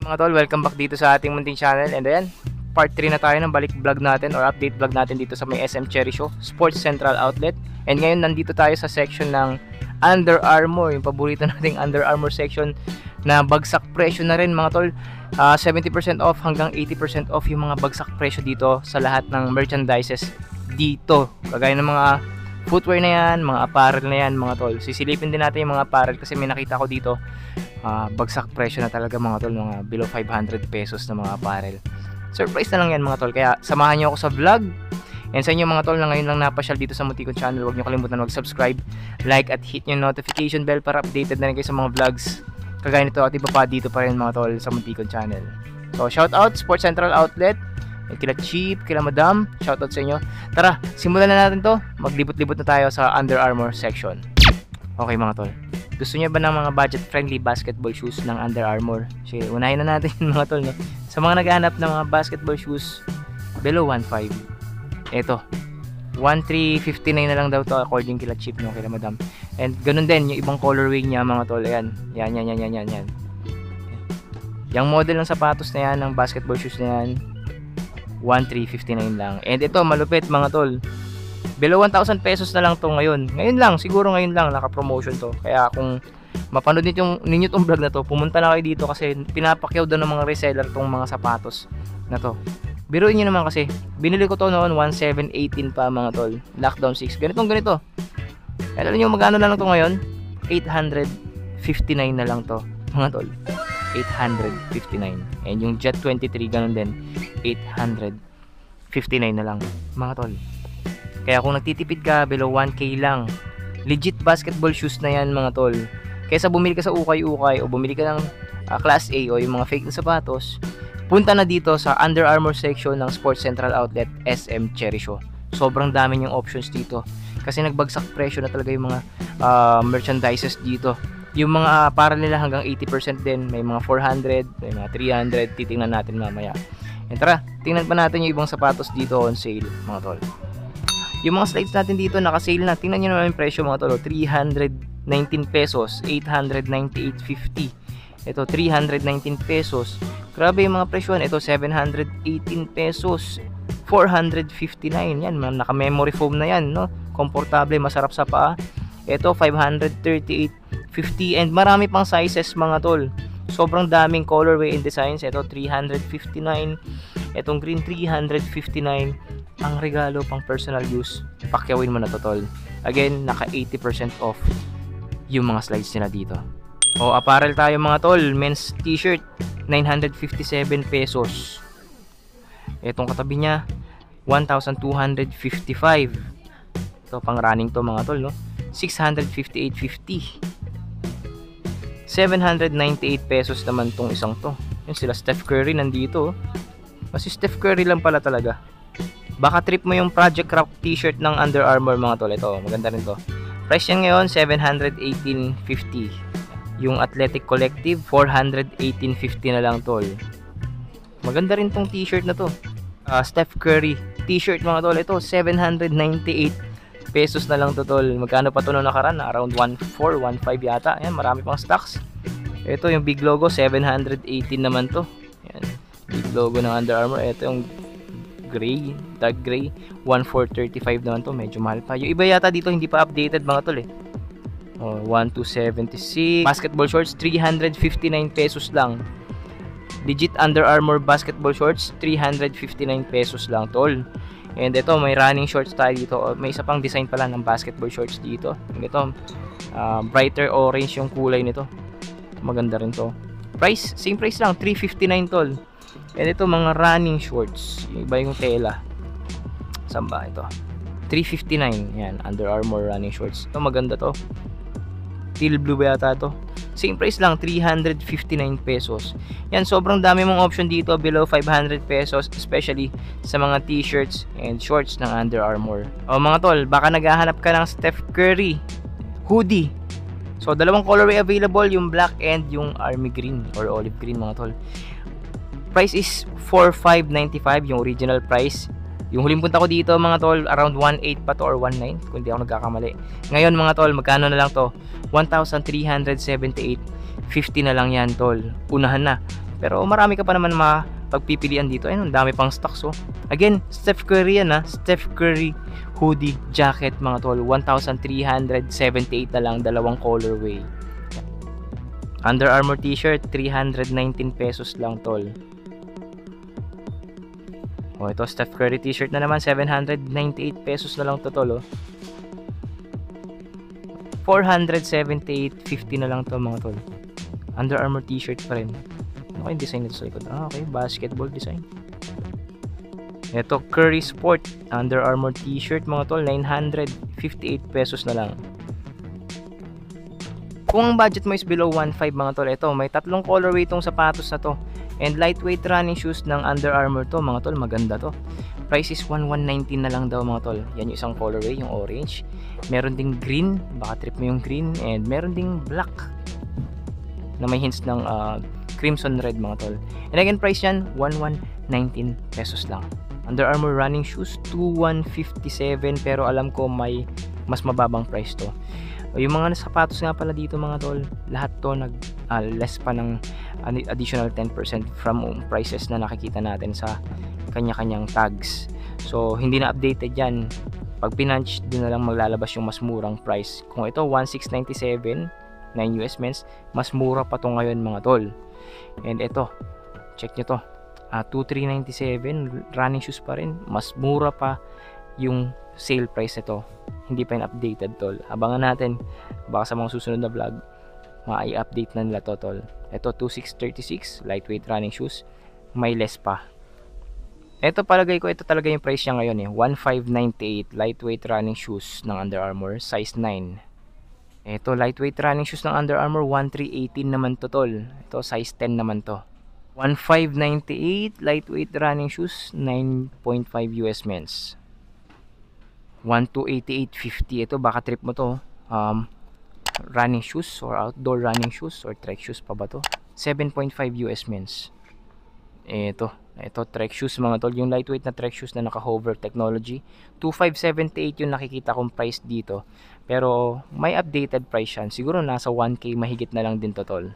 Mga tol, welcome back dito sa ating munting channel. And ayan, part 3 na tayo ng balik vlog natin or update vlog natin dito sa may SM Cherry Show Sports Central Outlet. And ngayon nandito tayo sa section ng Under Armour, yung paborito nating Under Armour section na bagsak presyo na rin mga tol. 70% off hanggang 80% off yung mga bagsak presyo dito sa lahat ng merchandises dito. Kagaya ng mga footwear na yan, mga apparel na yan mga tol. Sisilipin din natin yung mga apparel kasi may nakita ko dito. Bagsak presyo na talaga mga tol, mga below 500 pesos na mga apparel. Surprise na lang yan mga tol, kaya samahan nyo ako sa vlog. And sa inyo mga tol na ngayon lang napasyal dito sa Muntikon channel, huwag nyo kalimutan mag-subscribe, like at hit yung notification bell para updated na rin kayo sa mga vlogs kagaya nito at iba pa dito pa rin mga tol sa Muntikon channel. So shout out Sports Central Outlet, kila Cheap, kila Madam, shout out sa inyo. Tara, simulan na natin to, maglibot-libot na tayo sa Under Armour section. Okay mga tol, gusto niyo ba ng mga budget-friendly basketball shoes ng Under Armour? Sige, unahin na natin mga tol, no? Sa mga naghahanap ng mga basketball shoes below 1.5, eto 1,359 na lang daw to according kila Chip, no, kila Madam. And ganun din yung ibang colorway niya mga tol. Ayan, yan. Yung model ng sapatos na yan, ng basketball shoes na yan, 1,359 lang. And ito malupit mga tol, below 1,000 pesos na lang to ngayon. Ngayon lang, siguro ngayon lang naka-promotion to. Kaya kung mapanood ninyo tong vlog na to, pumunta na kayo dito kasi pinapakyaw daw ng mga reseller tong mga sapatos na to. Biruin nyo naman kasi, binili ko to noon 1,718 pa mga tol. Lockdown 6, ganito. Alam nyo magkano na lang to ngayon? 859 na lang to mga tol. 859. And yung Jet 23 ganun din, 859 na lang mga tol. Kaya kung nagtitipid ka, below 1K lang, legit basketball shoes na yan mga tol. Kaysa bumili ka sa ukay-ukay o bumili ka ng Class A o yung mga fake na sapatos, punta na dito sa Under Armour section ng Sports Central Outlet SM Cherry Show. Sobrang dami yung options dito kasi nagbagsak presyo na talaga yung mga merchandises dito. Yung mga apparel nila hanggang 80% din, may mga 400, may mga 300, titingnan natin mamaya. And tara, tingnan pa natin yung ibang sapatos dito on sale mga tol. Yung mga slides natin dito naka-sale na. Tingnan nyo naman yung presyo mga tol, 319 pesos, 898.50. Ito 319 pesos. Grabe yung mga presyo. Ito 718 pesos, 459. Yan, naka-memory foam na yan, no? Komportable, masarap sa paa. Ito 538.50 and marami pang sizes mga tol. Sobrang daming colorway and designs. Ito 359. Itong green 359. Ang regalo pang personal use, pakyawin mo na to tol. Again, naka 80% off yung mga slides nila dito. O apparel tayo mga tol, men's t-shirt 957 pesos. Etong katabi niya 1,255. Ito pang running to mga tol, no? 658.50. 798 pesos naman tong isang to. Yun sila Steph Curry nandito. Kasi Steph Curry lang pala talaga. Baka trip mo yung Project Rock t-shirt ng Under Armour mga tol. Ito, maganda rin to. Price yan ngayon 718.50. Yung Athletic Collective 418.50 na lang tol. Maganda rin tong t-shirt na to. Steph Curry t-shirt mga tol. Ito 798 pesos na lang to tol. Magkano pa to noong nakaraan? Around 1.4, 1.5 yata. Ayan, marami pang stocks. Ito yung big logo 718 naman to. Ayan, big logo ng Under Armour. Ito yung gray, dark gray 1,435 naman to. Medyo mahal pa. Yung iba yata dito hindi pa updated mga tol 1,276. Basketball shorts 359 pesos lang. Legit Under Armour basketball shorts 359 pesos lang tol. And ito may running shorts tayo dito. May isa pang design pala ng basketball shorts dito. Ito brighter orange yung kulay nito. Maganda rin to. Price, same price lang 359 tol. And ito mga running shorts, iba yung tela. Saan ba ito? 359. Yan, Under Armour running shorts. Ito maganda to. Teal blue ba yata to? Same price lang, 359 pesos. Yan, sobrang dami mong option dito below 500 pesos, especially sa mga t-shirts and shorts ng Under Armour. O mga tol, baka naghahanap ka ng Steph Curry hoodie. So dalawang colorway available, yung black and yung army green or olive green mga tol. Price is 4,595 yung original price. Yung huling punta ko dito mga tol, around 1.8 pa to or 1.9 kung di ako nagkakamali. Ngayon mga tol, magkano na lang to? 1,378.50 na lang yan tol. Unahan na. Pero marami ka pa naman pagpipilian dito. Ayun, ang dami pang stocks. Again, Steph Curry yan Steph Curry hoodie jacket mga tol. 1,378 na lang, dalawang colorway. Under Armour t-shirt, 319 pesos lang tol. Ito Steph Curry t-shirt na naman, 798 pesos na lang to tol. 478.50 na lang to mga tol. Under Armour t-shirt pa rin. Ano yung design nito sa likod? Okay, basketball design. Ito Curry Sport Under Armour t-shirt mga tol, 958 pesos na lang. Kung ang budget mo is below 1.5 mga tol, ito may tatlong colorway itong sapatos na to. And lightweight running shoes ng Under Armour to mga tol, maganda to. Price is 1,119 na lang daw mga tol. Yan yung isang colorway, yung orange. Meron ding green, baka trip mo yung green. And meron ding black na may hints ng crimson red mga tol. And again, price yan 1,119 pesos lang. Under Armour running shoes 2,157, pero alam ko may mas mababang price to. Yung mga sapatos nga pala dito mga tol, lahat to less pa ng additional 10% from prices na nakikita natin sa kanya-kanyang tags. So hindi na updated yan. Pag pinunch, doon na lang maglalabas yung mas murang price. Kung ito 1,697 9 US mens, mas mura pa to ngayon mga tol. And ito, check nyo to, 2,397 running shoes pa rin, mas mura pa yung sale price nito. Hindi pa yung updated tol. Abangan natin, baka sa mga susunod na vlog ma-i-update na nila to tol. Ito 2,636 lightweight running shoes, may less pa. Ito palagay ko ito talaga yung price niya ngayon 1,598 lightweight running shoes ng Under Armour size 9. Ito lightweight running shoes ng Under Armour 1,318 naman to tol. Ito size 10 naman to. 1,598 lightweight running shoes, 9.5 US mens. 1,288.50. Ito baka trip mo to. Running shoes or outdoor running shoes or trek shoes pa ba to? 7.5 US mens. Ito trek shoes mga tol, yung lightweight na trek shoes na naka-hover technology. 2,578 yung nakikita kong price dito. Pero may updated price yan. Siguro nasa 1K mahigit na lang din to tol.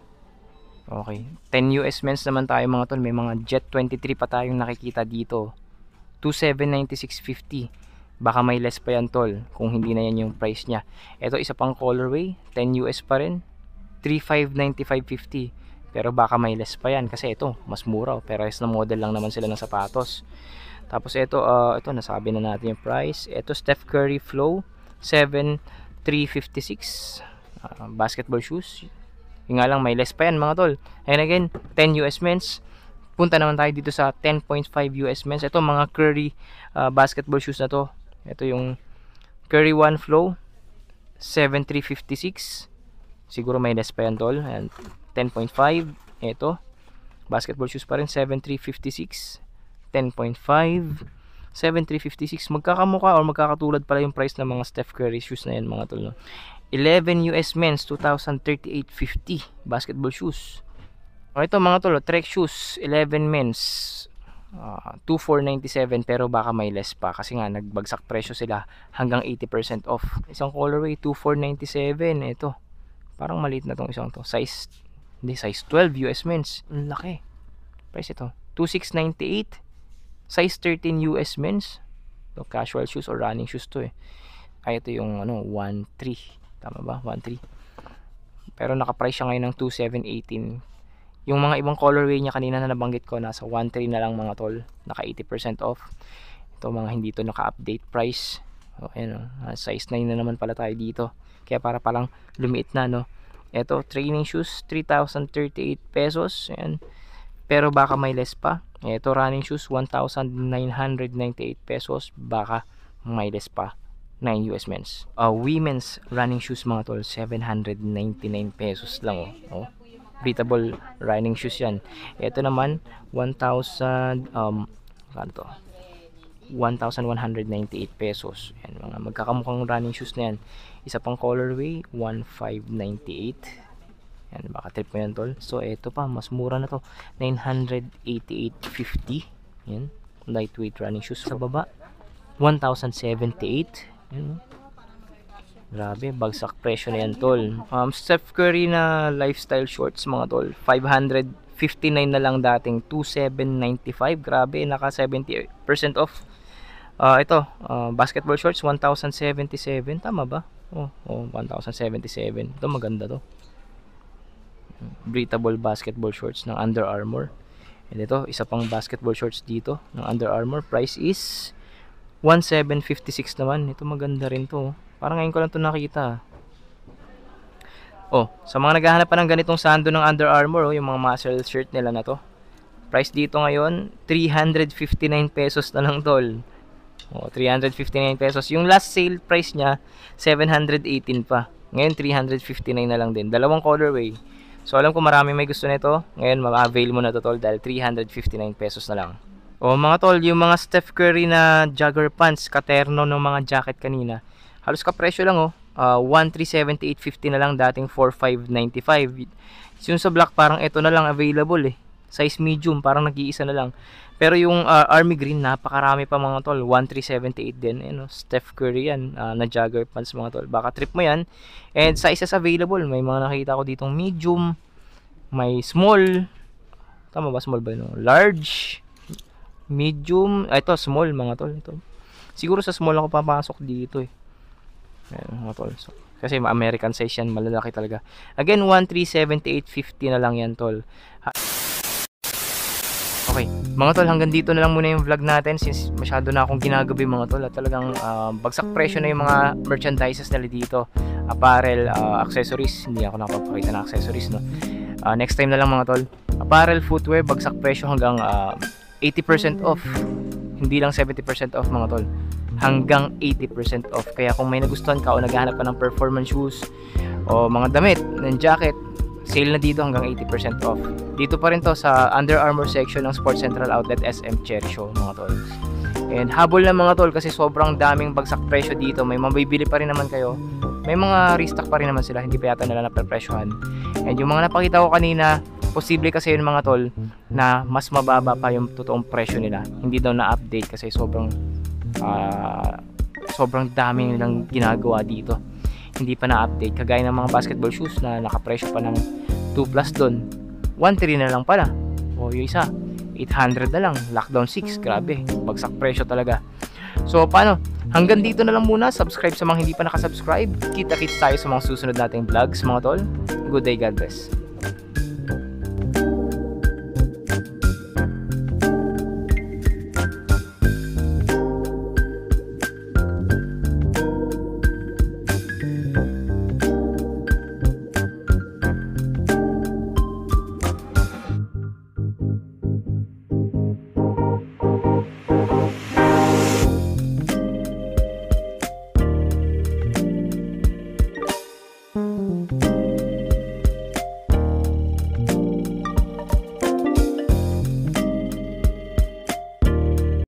Okay. 10 US mens naman tayo mga tol. May mga Jet 23 pa tayong nakikita dito. 2,796.50. Baka may less pa yan tol kung hindi na yan yung price nya. Ito isa pang colorway, 10 US pa rin, 3,595.50. Pero baka may less pa yan kasi ito mas mura, pero is na model lang naman sila ng sapatos. Tapos ito nasabi na natin yung price. Ito Steph Curry Flow 7,356 basketball shoes. Yung nga lang may less pa yan mga tol. And again, 10 US mens. Punta naman tayo dito sa 10.5 US mens. Ito mga Curry basketball shoes na to. Ito yung Curry One Flow 7,356. Siguro may less pa yan tol. And 10.5. Ito basketball shoes pa rin, 7,356. 10.5, 7,356. Magkakamukha or magkakatulad pala yung price ng mga Steph Curry shoes na yan mga tol. 11 US mens, 2,038.50 basketball shoes. Ito mga tol, trek shoes 11 mens, 2,497, pero baka may less pa kasi nga nagbagsak presyo sila hanggang 80% off. Isang colorway 2,497. Ito parang maliit na tong isang to, size 12 US mens, laki price. Ito 2,698, size 13 US mens. Ito casual shoes or running shoes to ito yung 1,3, tama ba? 1,3, pero naka-price siya ngayon ng 2,718. Yung mga ibang colorway niya kanina na nabanggit ko, nasa 1,3 na lang mga tol, naka 80% off. Ito mga hindi to naka-update price. Size 9 na naman pala tayo dito, kaya para palang lumiit na Ito training shoes 3,038 pesos. Ayan. Pero baka may less pa. Ito running shoes 1,998 pesos, baka may less pa, 9 US mens. Women's running shoes mga tol, 799 pesos lang breathable running shoes yan. Ito naman 1,198 pesos. Yan, mga magkakamukhang running shoes na yan. Isa pang colorway 1,598. Yan, baka trip mo yan tol. So ito pa, mas mura na to, 988.50. Yan, lightweight running shoes. Sa baba 1,078. Yan, grabe, bagsak presyo na yan tol. Steph Curry na lifestyle shorts mga tol, 550 na lang dating 2,795. Grabe, naka 70% off. Basketball shorts 1,077, tama ba? 1,077. Ito maganda to. Breathable basketball shorts ng Under Armour. And ito, isa pang basketball shorts dito ng Under Armour. Price is 1,756 naman. Ito maganda rin to. Parang ngayon ko lang to nakita. Sa mga naghahanap pa ng ganitong sando ng Under Armour, yung mga muscle shirt nila na to. Price dito ngayon, 359 pesos na lang, tol. 359 pesos. Yung last sale price niya, 718 pa. Ngayon, 359 na lang din. Dalawang colorway. So, alam ko marami may gusto nito. Ngayon, ma-avail mo na to, tol, dahil 359 pesos na lang. Mga tol, yung mga Steph Curry na jogger pants, katerno ng mga jacket kanina, halos kapresyo lang, 1,378.50 na lang, dating 4,595. Yung sa black, parang ito na lang available size medium, parang nag-iisa na lang. Pero yung army green, napakarami pa mga tol, 1,378 din. Steph Curry yan, na jogger pants mga tol. Baka trip mo yan. And sizes available, may mga nakita ko ditong medium, may small, tama ba, small ba yun? Large, medium, ito small mga tol. Ito. Siguro sa small ako papasok dito Ayan, mga tol. So, kasi American size yan, malalaki talaga. Again, 1,378.50 na lang yan, tol. Okay, mga tol, hanggang dito na lang muna yung vlog natin since masyado na akong ginagabi mga tol. At talagang bagsak presyo na yung mga merchandises nila dito. Apparel, accessories. Hindi ako nakapapakita ng accessories, no? Next time na lang mga tol. Apparel, footwear, bagsak presyo hanggang 80% off. Hindi lang 70% off mga tol, hanggang 80% off. Kaya kung may nagustuhan ka o naghahanap ka ng performance shoes o mga damit, ng jacket, sale na dito hanggang 80% off. Dito pa rin to sa Under Armour section ng Sports Central Outlet SM Cherry Show mga tol. And habol na mga tol kasi sobrang daming bagsak presyo dito. May mabibili pa rin naman kayo. May mga restock pa rin naman sila, hindi pa yata nila naprepresyohan. And yung mga napakita ko kanina, posible kasi yun mga tol na mas mababa pa yung totoong presyo nila. Hindi daw na-update kasi sobrang daming nilang ginagawa dito. Hindi pa na-update. Kagaya ng mga basketball shoes na nakapresyo pa ng 2 plus doon. 1,300 na lang pala. Yung isa, 800 na lang. Lockdown 6. Grabe. Bagsak presyo talaga. So, paano? Hanggang dito na lang muna. Subscribe sa mga hindi pa nakasubscribe. Kita-kits tayo sa mga susunod nating vlogs mga tol. Good day, God bless.